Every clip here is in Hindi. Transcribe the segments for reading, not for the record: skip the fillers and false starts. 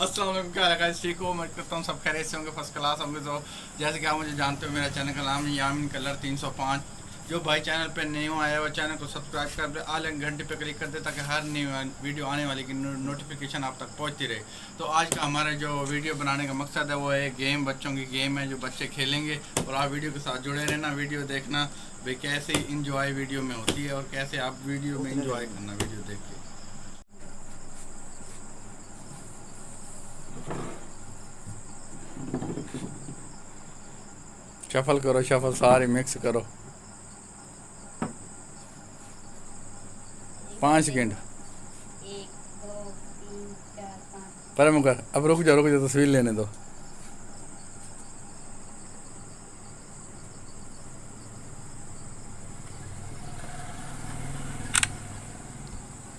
अस्सलाम वालेकुम, क्या हाल है? ठीक हो? मैं करता हूँ सब खैरियत से होंगे, फर्स्ट क्लास होंगे। तो जैसे कि आप मुझे जानते हो, मेरा चैनल का नाम है यामिन कलर 305। जो भाई चैनल पे न्यू आया है वो चैनल को सब्सक्राइब कर दे, आल घंटे पे क्लिक कर दे ताकि हर न्यू वीडियो आने वाली की नोटिफिकेशन आप तक पहुँचती रहे। तो आज का हमारा जो वीडियो बनाने का मकसद है वो है गेम, बच्चों की गेम है जो बच्चे खेलेंगे। और आप वीडियो के साथ जुड़े रहना, वीडियो देखना भाई कैसे इंजॉय वीडियो में होती है और कैसे आप वीडियो में इंजॉय करना वीडियो देख के। शफल करो, शफल सारी मिक्स करो। 5 सेकंड। एक दो तीन चार पाँच। पर मुकर अब रुक जा तस्वीर लेने दो।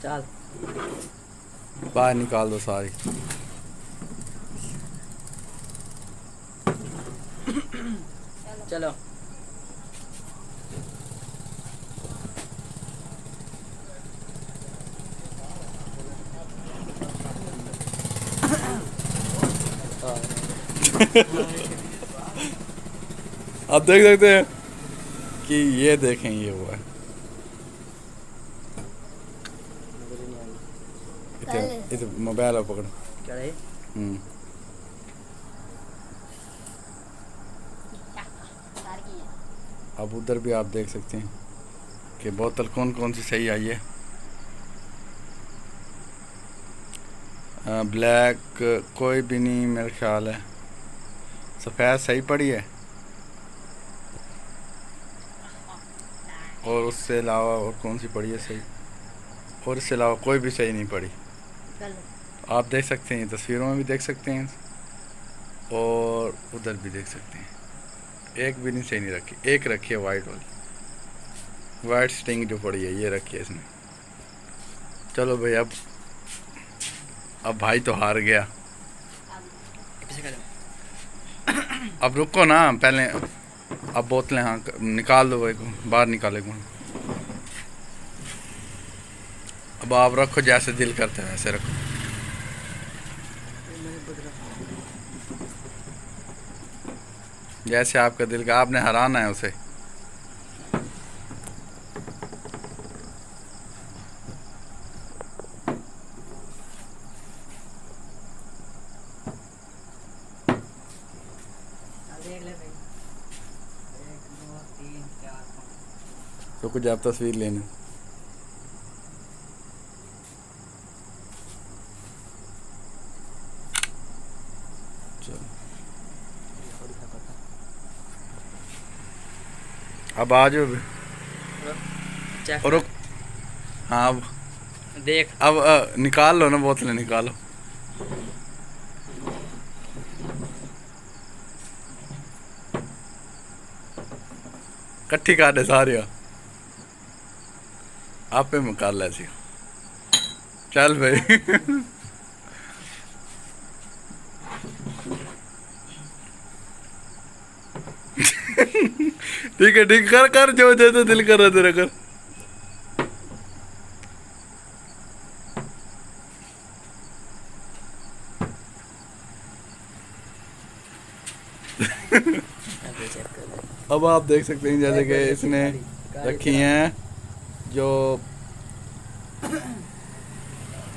चल बाहर निकाल दो सारी। चलो। आप देख सकते हैं कि ये देखें ये हुआ है। इधर मोबाइल पकड़। क्या है? हम्म। अब उधर भी आप देख सकते हैं कि बोतल कौन कौन सी सही आई है। ब्लैक कोई भी नहीं मेरा ख्याल है। सफ़ेद सही पड़ी है और उससे अलावा और कौन सी पड़ी है सही, और इससे अलावा कोई भी सही नहीं पड़ी। आप देख सकते हैं, तस्वीरों में भी देख सकते हैं और उधर भी देख सकते हैं। एक भी नहीं सही नहीं रखी, एक रखी है वाइट वाली, वाइट स्टिंग जो पड़ी है ये रखी है इसने। चलो भाई, अब भाई तो हार गया। अब रुको ना पहले, अब बोतलें हाँ निकाल दो भाई को, बाहर निकाले को। अब आप रखो, जैसे दिल करते हैं वैसे रखो। जैसे आपका दिल का, आपने हराना है उसे। देख ले भाई। एक दो तीन चार पाँच। तो कुछ आप तस्वीर लेने। चलो अब आ जाओ चेक और रुक। हाँ अब देख। निकाल लो ना, बोतलें निकालो। कट्ठी काटे सारे आप पे मुकाल ऐसी। चल भाई। ठीक है, ठीक, कर कर जो जैसे दिल कर रहा तेरा कर। चेक कर। अब आप देख सकते हैं जैसे कि इसने रखी हैं जो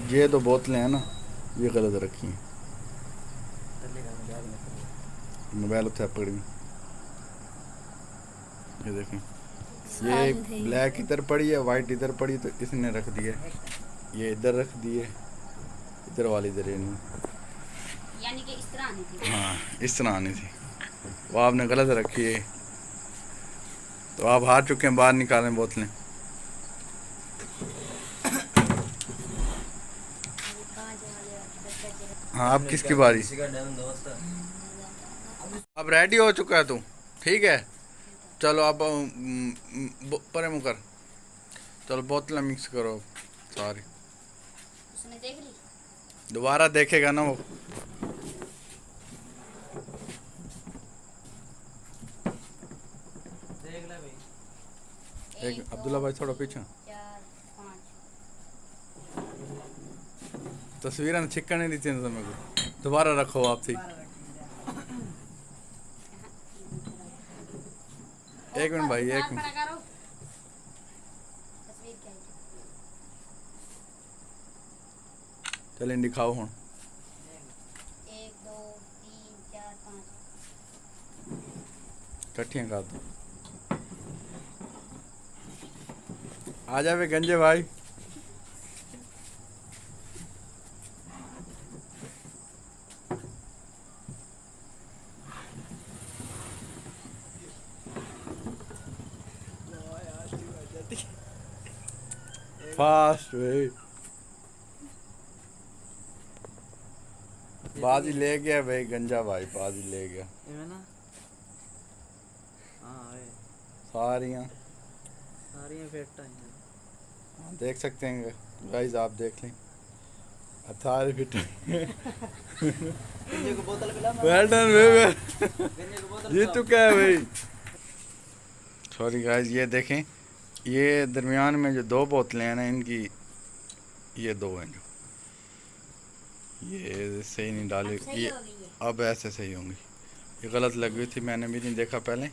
ये दो बोतलें हैं ना, ये गलत रखी हैं। मोबाइल उठा पकड़ी, ये देखें, ये ब्लैक इधर पड़ी है, वाइट इधर पड़ी, तो इसने रख दिया, ये इधर रख दिए, इधर वाली इधर ये नहीं। यानी कि इस तरह आनी थी। हाँ, इस तरह आनी थी, वो आपने गलत रखी है। तो आप हार चुके हैं, बाहर निकालें बोतलें। हाँ, अब किसकी बारी? अब रेडी हो चुका है तू? ठीक है, चलो अब परे मुकर, चलो बोतलें मिक्स करो सारी। उसने देख ली। दोबारा देखेगा ना वो। देख ले भाई। एक अब्दुल्ला भाई थोड़ा पीछे। चार पाँच। तस्वीरें छिक्का नहीं दी थी मेरे को। दोबारा रखो वापसी। दोबारा रखिए जा। एक मिनट भाई, एक हाथ मिनट। खड़ा करो। तस्वीर क्या है? चलें दिखाओ हूँ। 1 2 3 4 5। कट्ठियाँ कर दो। आ जावे गंजे भाई। फास्ट भाई। बाजी ले गया भाई गंजा भाई, बाजी ले गया ये ना हाँ है सारियाँ। सारी फेट हैं। हाँ, देख सकते हैं गाइस, आप देख लें। अब सारी फिट। गंजे को बोतल पिला वेल डन भाई। गंजे को बोतल जीत चुका है भाई। सॉरी गाइस, ये देखें, ये दरमियान में जो दो बोतलें हैं ना इनकी, ये दो हैं जो, ये सही नहीं डाली। अब सही ये हो गई है। अब ऐसे सही होंगी। ये गलत लग गई थी, मैंने भी नहीं देखा पहले।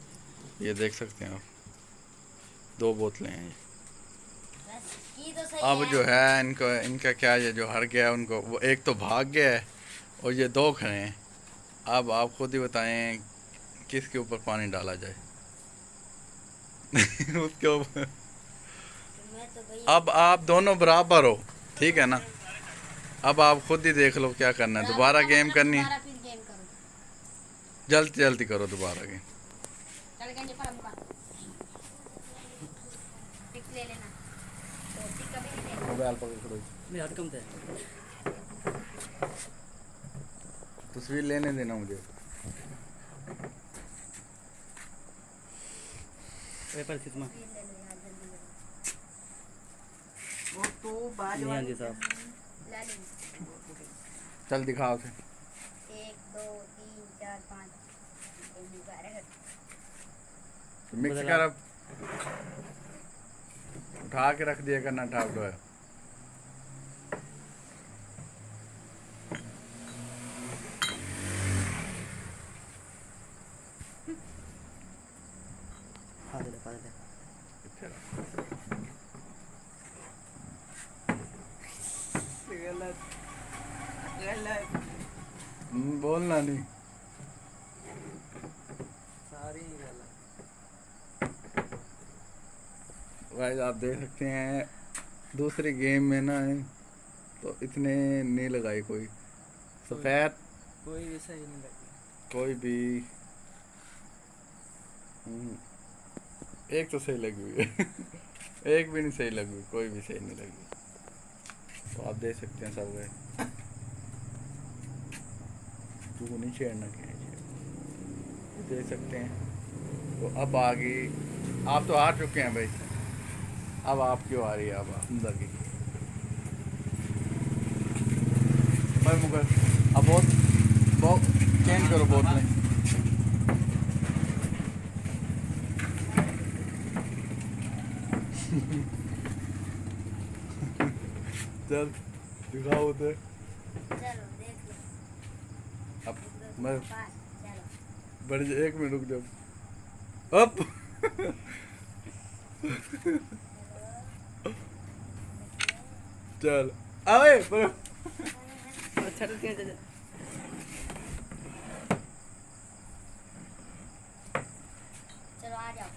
ये देख सकते हैं आप, दो बोतलें हैं ये। बस की तो सही अब है। जो है इनका क्या, ये जो हार गया उनको, वो एक तो भाग गया है और ये दो खड़े हैं। अब आप खुद ही बताएं किसके ऊपर पानी डाला जाए। उसके ऊपर। मैं तो गई। अब आप दोनों बराबर हो, ठीक है ना। अब आप खुद ही देख लो क्या करना है। दोबारा गेम करनी है, दोबारा फिर गेम करो। जल्दी जल्दी करो दोबारा गेम। चल गंजे पर मुका। टिक ले लेना। तो टिक कभी नहीं लेना। मोबाइल पकड़ो, मेरे हाथ कम थे। तस्वीर लेने देना मुझे। पेपर सिस्मा फिर ले लो यार, जल्दी ले लो। वो तो बाज ले वाली लेंगे। चल दिखाओ फिर। 1 2 3 4 5। मिक्स कर, अब उठा के रख दिया करना, ठाक दो है। पादले गलत गलत बोलना नहीं। सारी गलत। गाइस आप देख सकते हैं दूसरे गेम में ना तो इतने नहीं लगाई कोई सफ़ेद, कोई भी सही नहीं लगी। कोई भी। एक तो सही लगी हुई है। एक भी नहीं सही लगी हुई, कोई भी सही नहीं लगी। तो आप देख सकते हैं सब गए। तू नहीं छेड़ना क्या है, देख सकते हैं। तो अब आगे आप तो हार चुके हैं भाई, अब आप क्यों आ रही है, अब अंदर की भाई मुगल। अब बहुत चेंज करो बोतलें। चल दिखाओ उधर। चलो देख लो। अब 1 2 मैं 3 4 चलो। बड़ी 1 मिनट रुक जाओ। अब चल अबे पर अच्छा तो क्या चलो आ जाओ।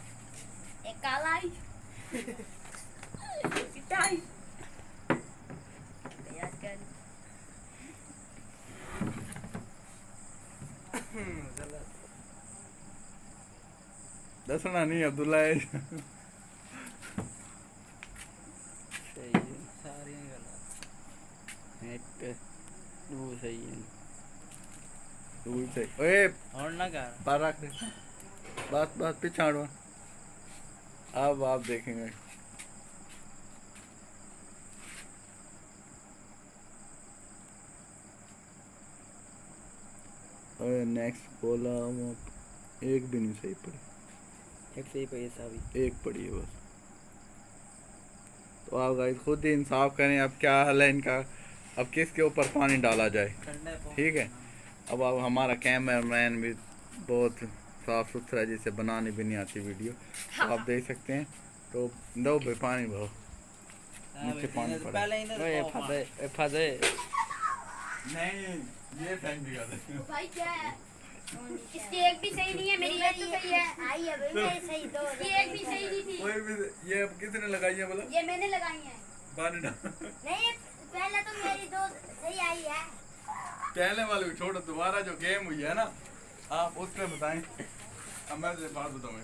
एक काला आई। पिटाई। याद कर। गलत। दसना नहीं अब्दुल्ला है। सही है सारी गलत। एक दो सही है। तू सही। ओए और ना कर पर रख दे, बस बस पिछाड़ो। अब आप देखेंगे। ओए नेक्स्ट बोला वो एक भी नहीं सही पड़ी, एक सही पैसा भी। एक पड़ी है बस। तो आप गाइस खुद ही इंसाफ करें, अब क्या हाल है इनका। अब किसके ऊपर पानी डाला जाए। ठंडे पानी। ठीक है, अब हमारा कैमरामैन भी बहुत साफ सुथरा है, जिसे बनानी भी नहीं आती वीडियो, तो आप देख सकते हैं। तो दो भाई पानी भरो, नीचे पानी पड़ा। पहले इन्हें ओए तो फदे फदे नहीं, ये फेंक दिया था। भाई क्या है इसकी एक भी सही नहीं है, मेरी एक तो सही है। आई है भाई मेरी सही दो, ये एक भी सही नहीं थी। कोई भी ये अब किसने लगाई है बोला? ये मैंने लगाई है। पानी डाल। नहीं पहले तो मेरी दो सही आई है। पहले वाले को छोड़ो, दोबारा जो गेम हुई है ना, आप उस पर बताएं। अब मैं तुझे बात बताऊँ।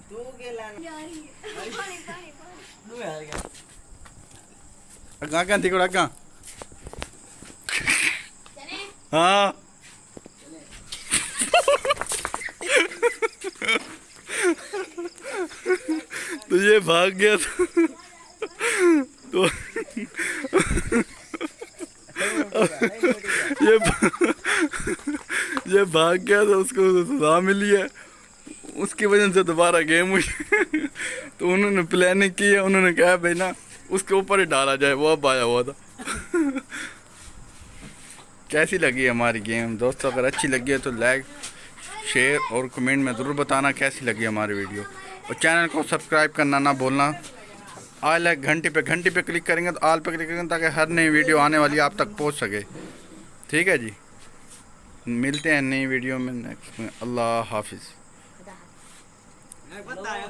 तू गेला ना पानी पानी पानी। तू हार गया अगा क्या दिखो अगा। चले हाँ तो ये भाग गया था। तो ये भाग गया था, उसको सजा मिली है, उसकी वजह से दोबारा गेम हुई। तो उन्होंने प्लानिंग की है, उन्होंने कहा भाई ना उसके ऊपर ही डाला जाए, वो अब आया हुआ था। कैसी लगी हमारी गेम दोस्तों? अगर अच्छी लगी है तो लाइक शेयर और कमेंट में ज़रूर बताना कैसी लगी हमारी वीडियो, और चैनल को सब्सक्राइब करना ना भूलना। ऑल है घंटी पे क्लिक करेंगे तो ऑल पे क्लिक करेंगे, ताकि हर नई वीडियो आने वाली आप तक पहुंच सके। ठीक है जी, मिलते हैं नई वीडियो में नेक्स्ट में। अल्लाह हाफिज़। बताया